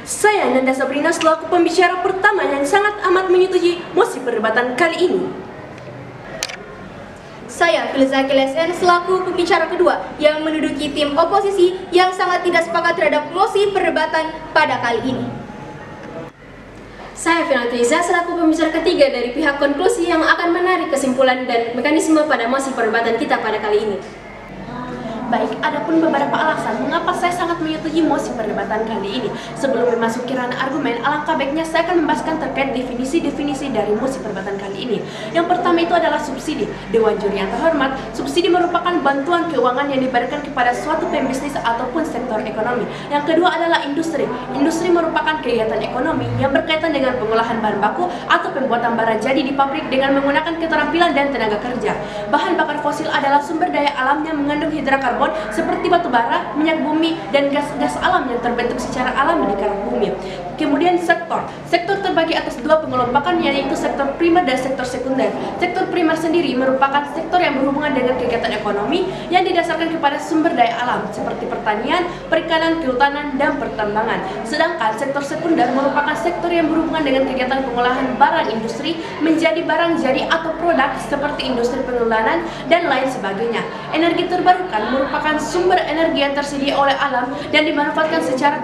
Saya Nanda Sabrina selaku pembicara pertama yang sangat amat menyetujui mosi perdebatan kali ini. Saya Filza Kilesen selaku pembicara kedua yang menduduki tim oposisi yang sangat tidak sepakat terhadap mosi perdebatan pada kali ini. Saya Filantriza selaku pembicara ketiga dari pihak konklusi yang akan menarik kesimpulan dan mekanisme pada mosi perdebatan kita pada kali ini. Baik, adapun beberapa alasan mengapa saya sangat menyetujui mosi perdebatan kali ini. Sebelum memasuki ranah argumen, alangkah baiknya saya akan membahaskan terkait definisi-definisi dari mosi perdebatan kali ini. Yang pertama itu adalah subsidi. Dewan Juri yang terhormat, subsidi merupakan bantuan keuangan yang diberikan kepada suatu pembisnis ataupun sektor ekonomi. Yang kedua adalah industri. Industri merupakan kegiatan ekonomi yang berkaitan dengan pengolahan bahan baku atau pembuatan barang jadi di pabrik dengan menggunakan keterampilan dan tenaga kerja. Bahan bakar fosil adalah sumber daya alam yang mengandung hidrokarbon seperti batu bara, minyak bumi, dan gas-gas alam yang terbentuk secara alami di kerak bumi. Kemudian sektor terbagi atas dua pengelompokan, yaitu sektor primer dan sektor sekunder. Sektor primer sendiri merupakan sektor yang berhubungan dengan kegiatan ekonomi yang didasarkan kepada sumber daya alam seperti pertanian, perikanan, kehutanan, dan pertambangan. Sedangkan sektor sekunder merupakan sektor yang berhubungan dengan kegiatan pengolahan barang industri menjadi barang jadi atau produk seperti industri pengolahan dan lain sebagainya. Energi terbarukan merupakan sumber energi yang tersedia oleh alam dan dimanfaatkan secara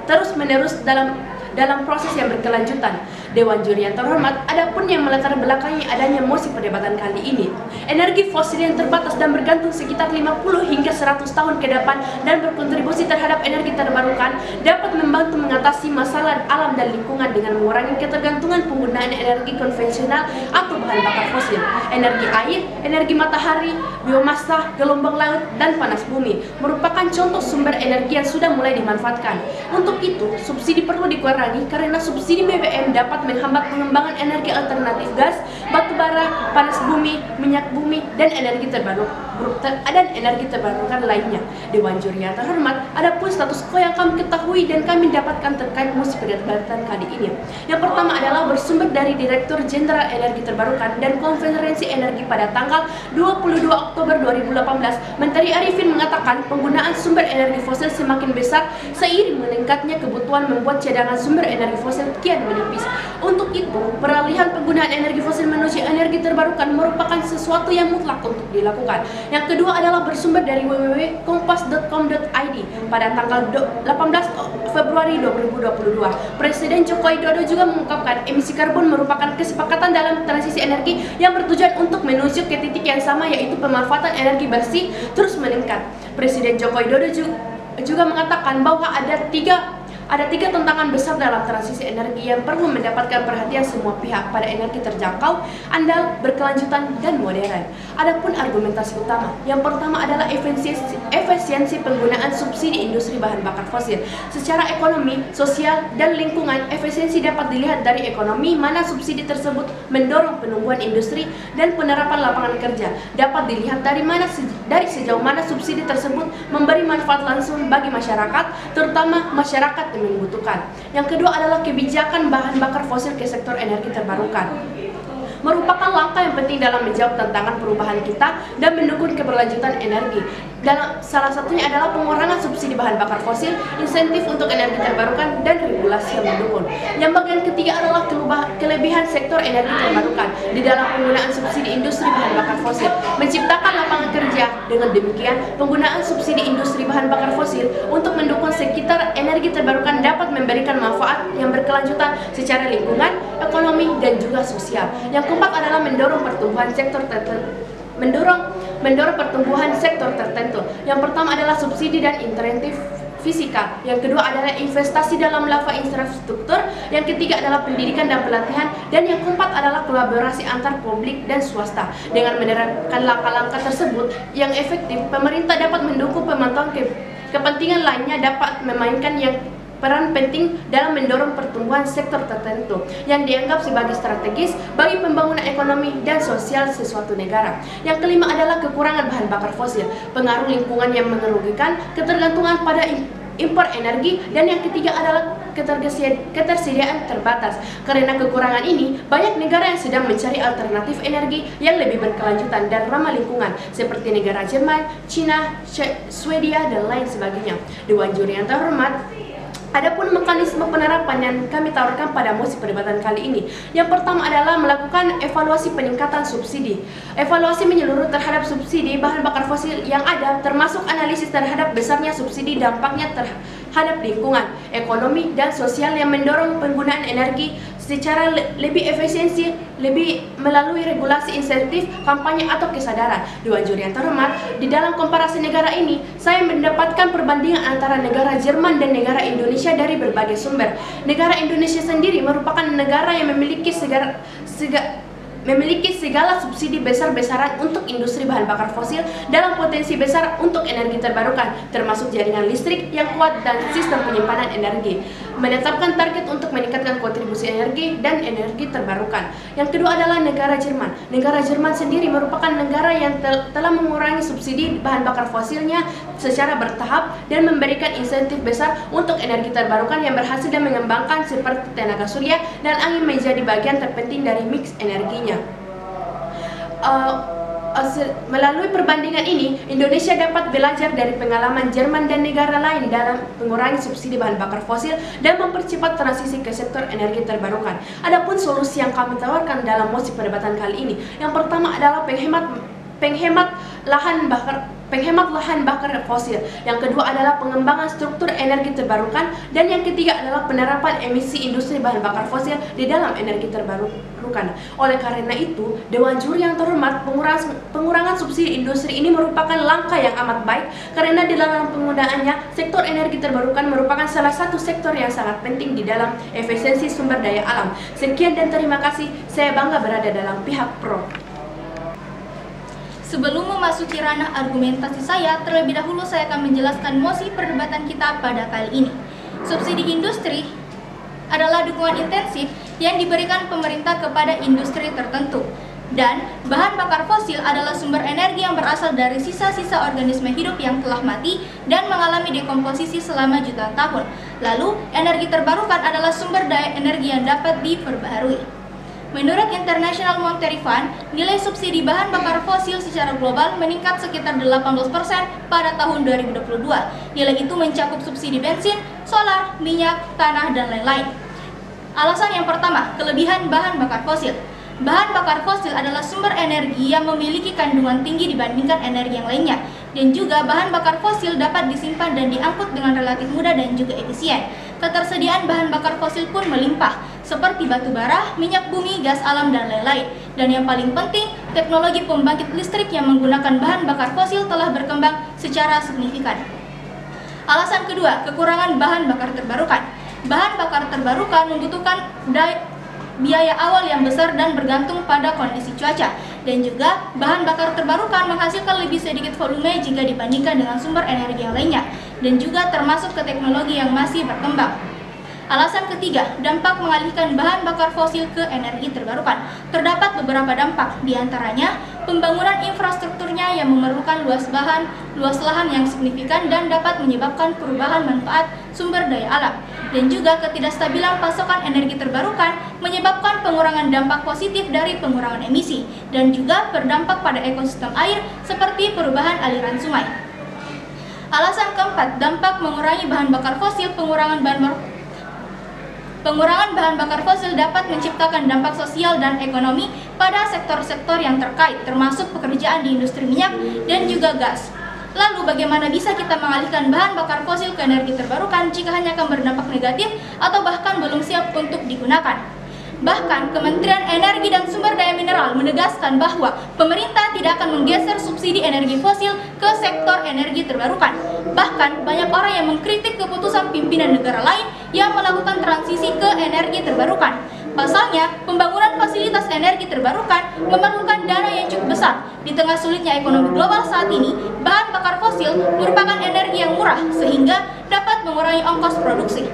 terus-menerus dalam proses yang berkelanjutan. Dewan Juri yang terhormat, adapun yang melatar belakangi adanya mosi perdebatan kali ini. Energi fosil yang terbatas dan bergantung sekitar 50 hingga 100 tahun ke depan dan berkontribusi terhadap energi terbarukan dapat membantu mengatasi masalah alam dan lingkungan dengan mengurangi ketergantungan penggunaan energi konvensional atau bahan bakar fosil, energi air, energi matahari, biomasa, gelombang laut, dan panas bumi merupakan contoh sumber energi yang sudah mulai dimanfaatkan. Untuk itu, subsidi perlu dikurangi karena subsidi BBM dapat menghambat pengembangan energi alternatif gas, batu bara, panas bumi, minyak bumi, dan energi terbarukan lainnya. Dewan Juri yang terhormat, adapun status quo yang kami ketahui dan kami dapatkan terkait mosi perdebatan kali ini. Yang pertama adalah bersumber dari Direktur Jenderal Energi Terbarukan dan Konferensi Energi pada tanggal 22 Oktober 2018, Menteri Arifin mengatakan penggunaan sumber energi fosil semakin besar seiring meningkatnya kebutuhan membuat cadangan sumber energi fosil kian menipis. Untuk itu, peralihan penggunaan energi fosil menuju energi terbarukan merupakan sesuatu yang mutlak untuk dilakukan. Yang kedua adalah bersumber dari www.kompas.com.id pada tanggal 18 Februari 2022. Presiden Joko Widodo juga mengungkapkan emisi karbon merupakan kesepakatan dalam transisi energi yang bertujuan untuk menuju ke titik yang sama, yaitu pemanfaatan energi bersih terus meningkat. Presiden Joko Widodo juga mengatakan bahwa ada tiga tantangan besar dalam transisi energi yang perlu mendapatkan perhatian semua pihak pada energi terjangkau, andal, berkelanjutan, dan modern. Adapun argumentasi utama, yang pertama adalah efisiensi penggunaan subsidi industri bahan bakar fosil. Secara ekonomi, sosial, dan lingkungan, efisiensi dapat dilihat dari ekonomi mana subsidi tersebut mendorong penumbuhan industri dan penerapan lapangan kerja. Dapat dilihat dari sejauh mana subsidi tersebut memberi manfaat langsung bagi masyarakat, terutama masyarakat yang membutuhkan. Yang kedua adalah kebijakan bahan bakar fosil ke sektor energi terbarukan. Merupakan langkah yang penting dalam menjawab tantangan perubahan kita dan mendukung keberlanjutan energi. Salah satunya adalah pengurangan subsidi bahan bakar fosil, insentif untuk energi terbarukan, dan regulasi yang mendukung. Yang bagian ketiga adalah kelebihan sektor energi terbarukan di dalam penggunaan subsidi industri bahan bakar fosil, menciptakan lapangan kerja. Dengan demikian, penggunaan subsidi industri bahan bakar fosil untuk mendukung sekitar energi terbarukan dapat memberikan manfaat yang berkelanjutan secara lingkungan, ekonomi, dan juga sosial. Yang keempat adalah mendorong pertumbuhan sektor tertentu. Yang pertama adalah subsidi dan insentif fisikal. Yang kedua adalah investasi dalam lava infrastruktur. Yang ketiga adalah pendidikan dan pelatihan. Dan yang keempat adalah kolaborasi antar publik dan swasta. Dengan menerapkan langkah-langkah tersebut yang efektif, pemerintah dapat mendukung pemantauan kepentingan lainnya dapat memainkan peran penting dalam mendorong pertumbuhan sektor tertentu yang dianggap sebagai strategis bagi pembangunan ekonomi dan sosial sesuatu negara. Yang kelima adalah kekurangan bahan bakar fosil, pengaruh lingkungan yang merugikan, ketergantungan pada impor energi, dan yang ketiga adalah ketersediaan terbatas. Karena kekurangan ini, banyak negara yang sedang mencari alternatif energi yang lebih berkelanjutan dan ramah lingkungan, seperti negara Jerman, Cina, Swedia, dan lain sebagainya. Dewan Juri yang terhormat, Adapun mekanisme penerapan yang kami tawarkan pada mosi perdebatan kali ini, yang pertama adalah melakukan evaluasi peningkatan subsidi. Evaluasi menyeluruh terhadap subsidi bahan bakar fosil yang ada, termasuk analisis terhadap besarnya subsidi, dampaknya terhadap lingkungan, ekonomi, dan sosial yang mendorong penggunaan energi secara lebih efisiensi, lebih melalui regulasi, insentif, kampanye, atau kesadaran. Dewan Juri yang terhormat, di dalam komparasi negara ini, saya mendapatkan perbandingan antara negara Jerman dan negara Indonesia dari berbagai sumber. Negara Indonesia sendiri merupakan negara yang memiliki segala subsidi besar-besaran untuk industri bahan bakar fosil dalam potensi besar untuk energi terbarukan, termasuk jaringan listrik yang kuat dan sistem penyimpanan energi. Menetapkan target untuk meningkatkan kontribusi energi dan energi terbarukan. Yang kedua adalah negara Jerman. Negara Jerman sendiri merupakan negara yang telah mengurangi subsidi bahan bakar fosilnya secara bertahap dan memberikan insentif besar untuk energi terbarukan yang berhasil dan mengembangkan seperti tenaga surya dan angin menjadi bagian terpenting dari mix energinya. Melalui perbandingan ini, Indonesia dapat belajar dari pengalaman Jerman dan negara lain dalam mengurangi subsidi bahan bakar fosil dan mempercepat transisi ke sektor energi terbarukan. Adapun solusi yang kami tawarkan dalam mosi perdebatan kali ini, yang pertama adalah penghemat lahan bakar fosil. Yang kedua adalah pengembangan struktur energi terbarukan, dan yang ketiga adalah penerapan emisi industri bahan bakar fosil di dalam energi terbarukan. Oleh karena itu, Dewan Juri yang terhormat, pengurangan subsidi industri ini merupakan langkah yang amat baik karena di dalam penggunaannya sektor energi terbarukan merupakan salah satu sektor yang sangat penting di dalam efisiensi sumber daya alam. Sekian dan terima kasih. Saya bangga berada dalam pihak pro. Sebelum memasuki ranah argumentasi saya, terlebih dahulu saya akan menjelaskan mosi perdebatan kita pada kali ini. Subsidi industri adalah dukungan intensif yang diberikan pemerintah kepada industri tertentu. Dan bahan bakar fosil adalah sumber energi yang berasal dari sisa-sisa organisme hidup yang telah mati dan mengalami dekomposisi selama jutaan tahun. Lalu, energi terbarukan adalah sumber daya energi yang dapat diperbaharui. Menurut International Monetary Fund, nilai subsidi bahan bakar fosil secara global meningkat sekitar 18% pada tahun 2022. Nilai itu mencakup subsidi bensin, solar, minyak, tanah, dan lain-lain. Alasan yang pertama, kelebihan bahan bakar fosil. Bahan bakar fosil adalah sumber energi yang memiliki kandungan tinggi dibandingkan energi yang lainnya. Dan juga bahan bakar fosil dapat disimpan dan diangkut dengan relatif mudah dan juga efisien. Ketersediaan bahan bakar fosil pun melimpah, seperti batu bara, minyak bumi, gas alam, dan lain-lain. Dan yang paling penting, teknologi pembangkit listrik yang menggunakan bahan bakar fosil telah berkembang secara signifikan. Alasan kedua, kekurangan bahan bakar terbarukan. Bahan bakar terbarukan membutuhkan biaya awal yang besar dan bergantung pada kondisi cuaca. Dan juga, bahan bakar terbarukan menghasilkan lebih sedikit volume jika dibandingkan dengan sumber energi yang lainnya. Dan juga termasuk ke teknologi yang masih berkembang. Alasan ketiga, dampak mengalihkan bahan bakar fosil ke energi terbarukan. Terdapat beberapa dampak, diantaranya pembangunan infrastrukturnya yang memerlukan luas lahan yang signifikan dan dapat menyebabkan perubahan manfaat sumber daya alam. Dan juga ketidakstabilan pasokan energi terbarukan menyebabkan pengurangan dampak positif dari pengurangan emisi dan juga berdampak pada ekosistem air seperti perubahan aliran sungai. Alasan keempat, dampak mengurangi bahan bakar fosil. Pengurangan bahan bakar fosil dapat menciptakan dampak sosial dan ekonomi pada sektor-sektor yang terkait, termasuk pekerjaan di industri minyak dan juga gas. Lalu bagaimana bisa kita mengalihkan bahan bakar fosil ke energi terbarukan jika hanya akan berdampak negatif atau bahkan belum siap untuk digunakan? Bahkan Kementerian Energi dan Sumber Daya Mineral menegaskan bahwa pemerintah tidak akan menggeser subsidi energi fosil ke sektor energi terbarukan. Bahkan banyak orang yang mengkritik keputusan pimpinan negara lain yang melakukan transisi ke energi terbarukan. Pasalnya, pembangunan fasilitas energi terbarukan memerlukan dana yang cukup besar. Di tengah sulitnya ekonomi global saat ini, bahan bakar fosil merupakan energi yang murah sehingga dapat mengurangi ongkos produksi.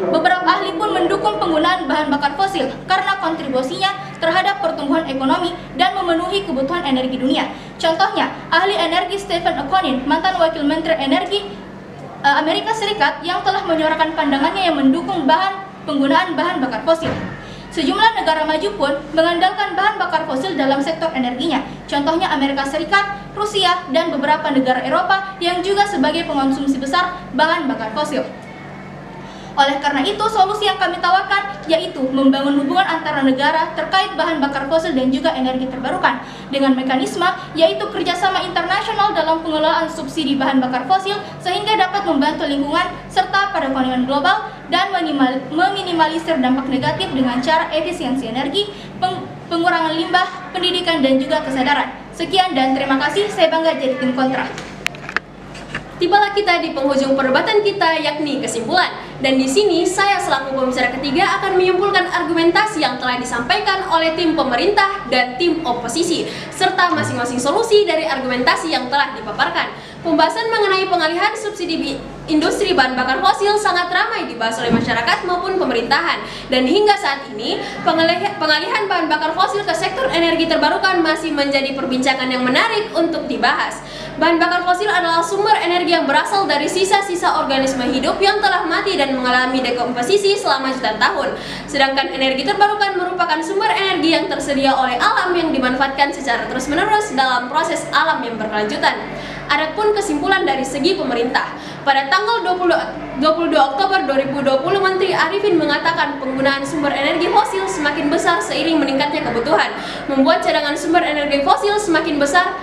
Beberapa ahli pun mendukung penggunaan bahan bakar fosil karena kontribusinya terhadap pertumbuhan ekonomi dan memenuhi kebutuhan energi dunia. Contohnya, ahli energi Stephen O'Connor, mantan wakil menteri energi Amerika Serikat yang telah menyuarakan pandangannya yang mendukung penggunaan bahan bakar fosil. Sejumlah negara maju pun mengandalkan bahan bakar fosil dalam sektor energinya. Contohnya Amerika Serikat, Rusia, dan beberapa negara Eropa yang juga sebagai pengonsumsi besar bahan bakar fosil. Oleh karena itu, solusi yang kami tawarkan yaitu membangun hubungan antara negara terkait bahan bakar fosil dan juga energi terbarukan dengan mekanisme yaitu kerjasama internasional dalam pengelolaan subsidi bahan bakar fosil sehingga dapat membantu lingkungan serta perekonomian global dan meminimalisir dampak negatif dengan cara efisiensi energi, pengurangan limbah, pendidikan dan juga kesadaran. Sekian dan terima kasih, saya bangga jadi tim kontra. Tibalah kita di penghujung perdebatan kita, yakni kesimpulan. Dan di sini saya selaku pembicara ketiga akan menyimpulkan argumentasi yang telah disampaikan oleh tim pemerintah dan tim oposisi, serta masing-masing solusi dari argumentasi yang telah dipaparkan. Pembahasan mengenai pengalihan subsidi industri bahan bakar fosil sangat ramai dibahas oleh masyarakat maupun pemerintahan. Dan hingga saat ini, pengalihan bahan bakar fosil ke sektor energi terbarukan masih menjadi perbincangan yang menarik untuk dibahas. Bahan bakar fosil adalah sumber energi yang berasal dari sisa-sisa organisme hidup yang telah mati dan mengalami dekomposisi selama jutaan tahun. Sedangkan energi terbarukan merupakan sumber energi yang tersedia oleh alam yang dimanfaatkan secara terus-menerus dalam proses alam yang berkelanjutan. Adapun kesimpulan dari segi pemerintah, pada tanggal 22 Oktober 2020 Menteri Arifin mengatakan penggunaan sumber energi fosil semakin besar seiring meningkatnya kebutuhan, membuat cadangan sumber energi fosil semakin besar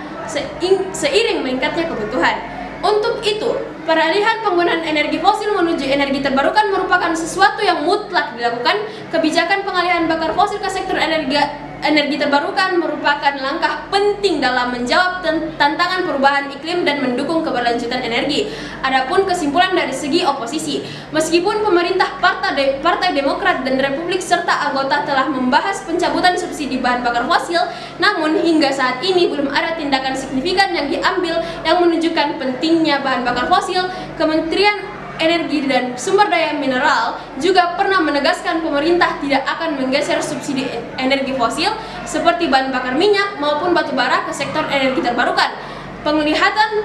seiring meningkatnya kebutuhan. Untuk itu, peralihan penggunaan energi fosil menuju energi terbarukan merupakan sesuatu yang mutlak dilakukan. Kebijakan pengalihan bakar fosil ke sektor energi terbarukan merupakan langkah penting dalam menjawab tantangan perubahan iklim dan mendukung keberlanjutan energi. Adapun kesimpulan dari segi oposisi, meskipun pemerintah Partai Demokrat dan Republik serta anggota telah membahas pencabutan subsidi bahan bakar fosil, namun hingga saat ini belum ada tindakan signifikan yang diambil yang menunjukkan pentingnya bahan bakar fosil. Kementerian Energi dan Sumber Daya Mineral juga pernah menegaskan pemerintah tidak akan menggeser subsidi energi fosil seperti bahan bakar minyak maupun batu bara ke sektor energi terbarukan. Penglihatan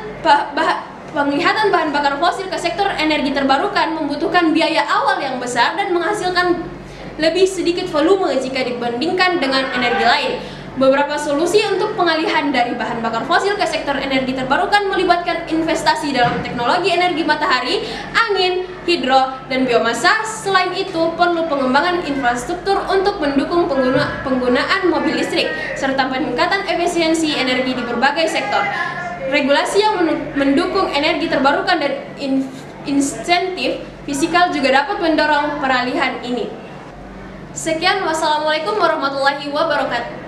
bahan bakar fosil ke sektor energi terbarukan membutuhkan biaya awal yang besar dan menghasilkan lebih sedikit volume jika dibandingkan dengan energi lain. Beberapa solusi untuk pengalihan dari bahan bakar fosil ke sektor energi terbarukan melibatkan investasi dalam teknologi energi matahari, angin, hidro, dan biomasa. Selain itu, perlu pengembangan infrastruktur untuk mendukung penggunaan mobil listrik, serta peningkatan efisiensi energi di berbagai sektor. Regulasi yang mendukung energi terbarukan dan insentif fiskal juga dapat mendorong peralihan ini. Sekian, wassalamualaikum warahmatullahi wabarakatuh.